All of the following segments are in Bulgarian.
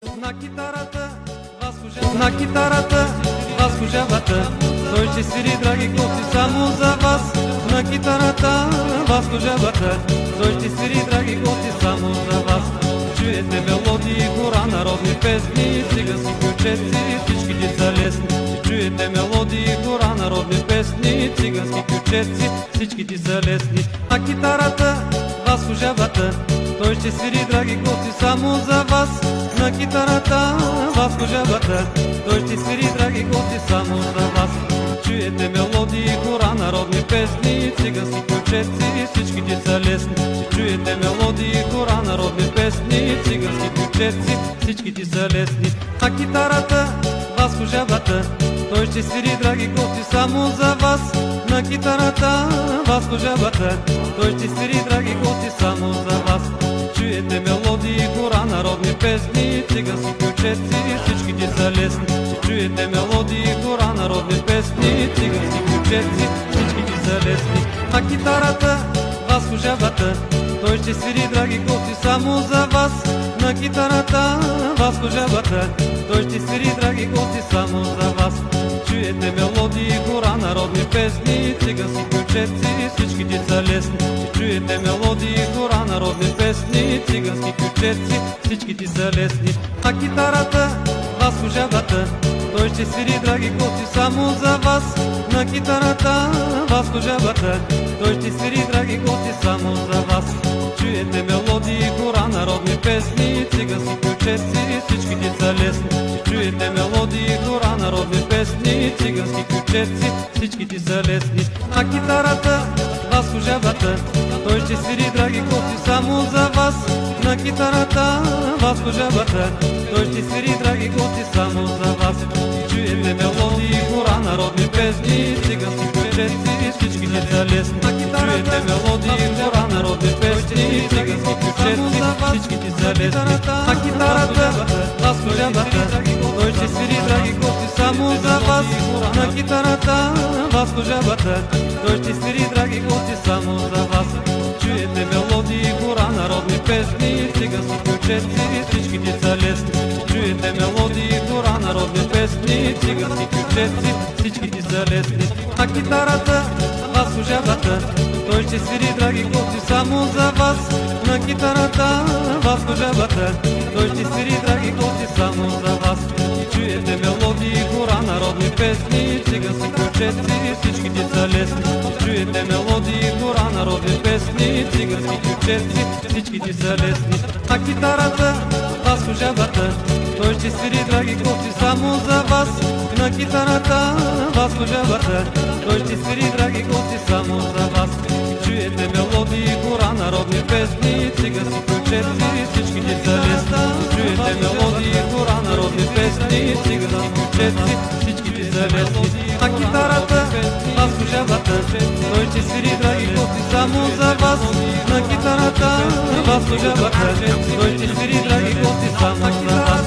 На китарата, вас служавата, той ще свири, драги гости, само за вас. На китарата, вас служавата, той ще свири, драги гости, само за вас. Чуете мелодии, хора, народни песни, цигански ключеци, всичките са лесни. Чуете мелодии, хора, народни песни, цигански ключеци, всичките са лесни. А китарата, вас служавата, той ще свири, драги гости, само за вас. На китарата, вас служавата, той ще свири, драги гости, само за вас. Чуете мелодии, хора, народни песни, цигански ключеци, всичките са лесни. Чуете мелодии, хора, народни песни, цигански ключеци, всичките са лесни. А китарата, вас служавата, той ще свири, драги гости, само за вас. На китарата, вас служавата, той ще свири, драги гости, само за вас. Чуете мелодии, хора, народни песни, цигански ключеци, всичките са лесни. Чуете мелодии, хора, народни песни, цигански ключеци, всичките са лесни. А китарата, вас служавата, той ще свири, драги гости, само за вас. На китарата, вас служавата, той ще свири, драги гости, само за вас. Чуете мелодии, хора, народни песни, цигански ключеци, всичките са лесни. Чуете мелодии, хора, народни песни, цигански ключеци, всичките са лесни. А китарата, вас служавата, той ще свири, драги гости, само за вас. На китарата, вас служавата, той ще свири, драги гости, само за вас. Чуете мелодии, хора, народни песни, цигански ключеци, всичките са лесни. Чуете мелодии, хора, народни песни, цигански ключеци, всичките са лесни. А китарата, вас служавата, той ще свири, драги гости, само за вас. На китарата, вас служавата, той ще свири, драги гости, само за вас. Чуете мелодии, хора, народни песни, цигански ключеци, всичките са лесни. Чуете мелодии, хора, народни песни, цигански ключеци, всичките са лесни. А китарата, вас служавата, той ще свири, драги гости, само за вас. На китарата, вас служавата, той ще свири, драги гости, само за вас. Чуете мелодии, хора, народни песни, цигански ключеци, всичките са лесни. Чуете мелодии, хора, народни песни, цигански ключеци, всичките са лесни. А китарата, вас служавата, той ще свири, драги гости, само за вас. На китарата, вас служавата, той ще свири, драги гости, само за вас. Чуете мелодии, хора, народни песни, цигански ключеци, всичките са лесни. Чуете мелодии, хора, народни песни, цигански ключеци, всичките са лесни. А китарата, вас служавата, той ще свири, драги гости, само за вас. На китарата, вас служавата, той ще свири, драги гости, само за вас. Чуете мелодии, хора, народни песни, цигански ключеци, всичките са лесни. Чуете мелодии, хора, народни песни, цигански ключеци, всичките са лесни. А китарата, вас служавата, той ще свири, драги гости, само за вас. На китарата, вас служавата, той ще свири, драги гости, само за вас.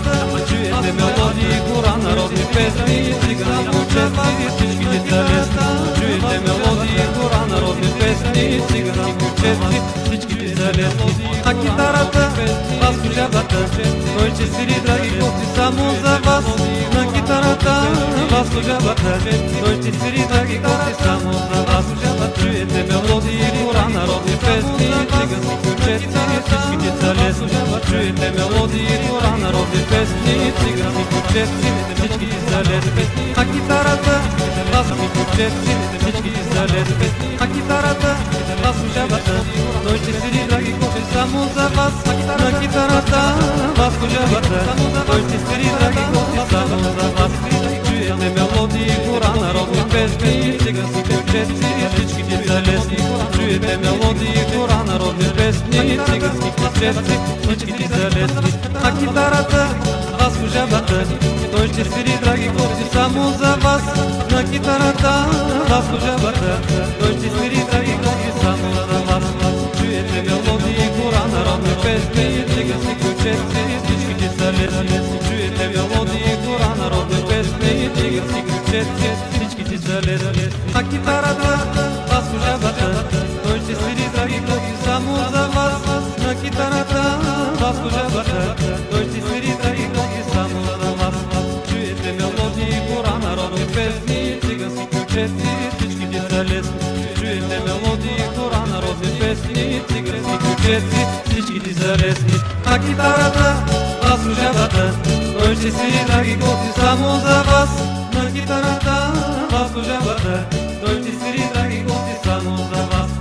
Чуете мелодии, хора, народни песни, цигански ключеци, всичките са лесни. Чуете мелодии, хора, народни песни, цигански ключеци, всичките са лесни. А китарата, вас служавата, той ще свири, драги гости, само за вас. На китарата, вас служавата, той ще свири, драги гости, само за вас. Чуете мелодии, хора, народни песни, цигански ключеци, всичките са лесни. Чуете мелодии, хора, народни песни, цигански ключеци, всичките са лесни. А китарата, вас ключеци, всичките са лесни. А китарата, вас служавата, той ще свири, драги гости, само за вас. На китарата, вас служавата, той ще свири, драги гости, само за вас. Чуете мелодии, хора, народни песни, цигански ключеци, всичките са лесни. Чуете мелодии, хора, народни песни, цигански ключеци, всичките са лесни. А китарата, вас служавата, той ще свири, драги гости, само за вас. На китарата, вас служавата, той ще свири, драги гости, само за вас. Чуете мелодии, хора, народни песни, цигански ключеци, всичките са лесни. Чуете мелодии, хора, народни песни, цигански ключеци, всичките са лесни. А китарата, вас служавата, той ще свири, драги гости, само за вас. На китарата, вас служавата, той ще свири, драги гости, кючеци, всички ти са лесни. На китарата аз служавата, той ще свири, драги гости, само за вас. На китарата аз служавата, той ще свири, драги гости, само за вас.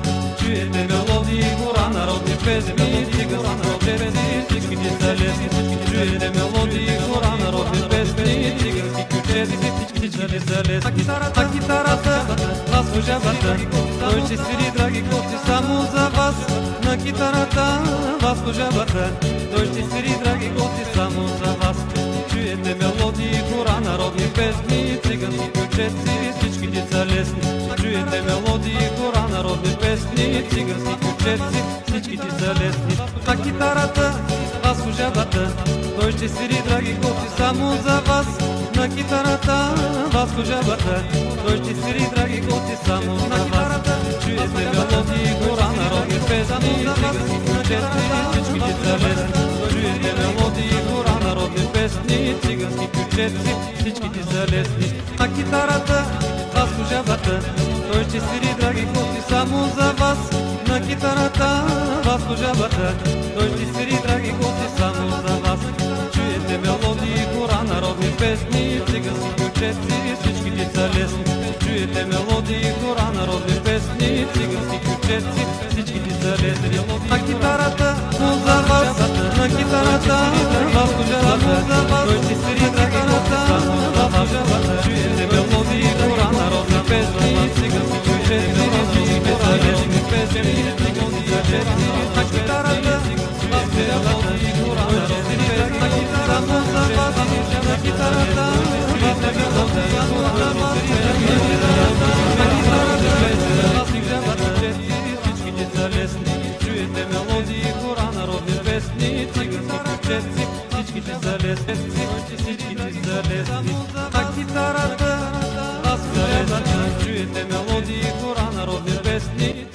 Чуете мелодии, хора, народни песни, цигански кючеци, всички ти са лесни. Чуете мелодии, хора, народни песни, цигански кючеци, всички ти са лесни. На китарата аз служавата, той ще свири, драги гости, само за вас. На китарата аз служавата, той ще свири, драги гости, само за вас. Чуете мелодии, хора, народни песни, цигански кючеци, всички ти са лесни. Чуете мелодии, хора, народни песни, цигански кючеци, всички ти са лесни. На китарата аз служавата, той ще свири, драги гости, само за вас. На китарата аз служавата, той ще свири, драги гости, само за вас. Чуете мелодии, хора, народни песни, цигански кючеци, всички ти са лесни. Чуете мелодии, хора, народни песни, цигански кючеци, всички ти са лесни. На китарата аз служавата, той ще свири, драги гости, само за вас. На китарата аз служавата, той ще свири, драги гости, само за вас. Чуете мелодии, хора, народни песни, цигански кючеци, всички ти са лесни. Чуете мелодии, хора, народни песни, цигански кючеци, всички ти са лесни. На китарата за вас, на китарата аз служавата, той ще свири, драги гости, само за вас. Чуете мелодии, хора, народни песни, цигански кючеци, всички ти са лесни. На китарата аз служавата, той ще свири, драги гости, само за вас. На китарата аз служавата, само за вас. Чуете мелодии, хора, народни песни, цигански кючеци, всички ти са лесни, всички ти са лесни. На китарата аз служавата, чуете мелодии, хора, народни песни,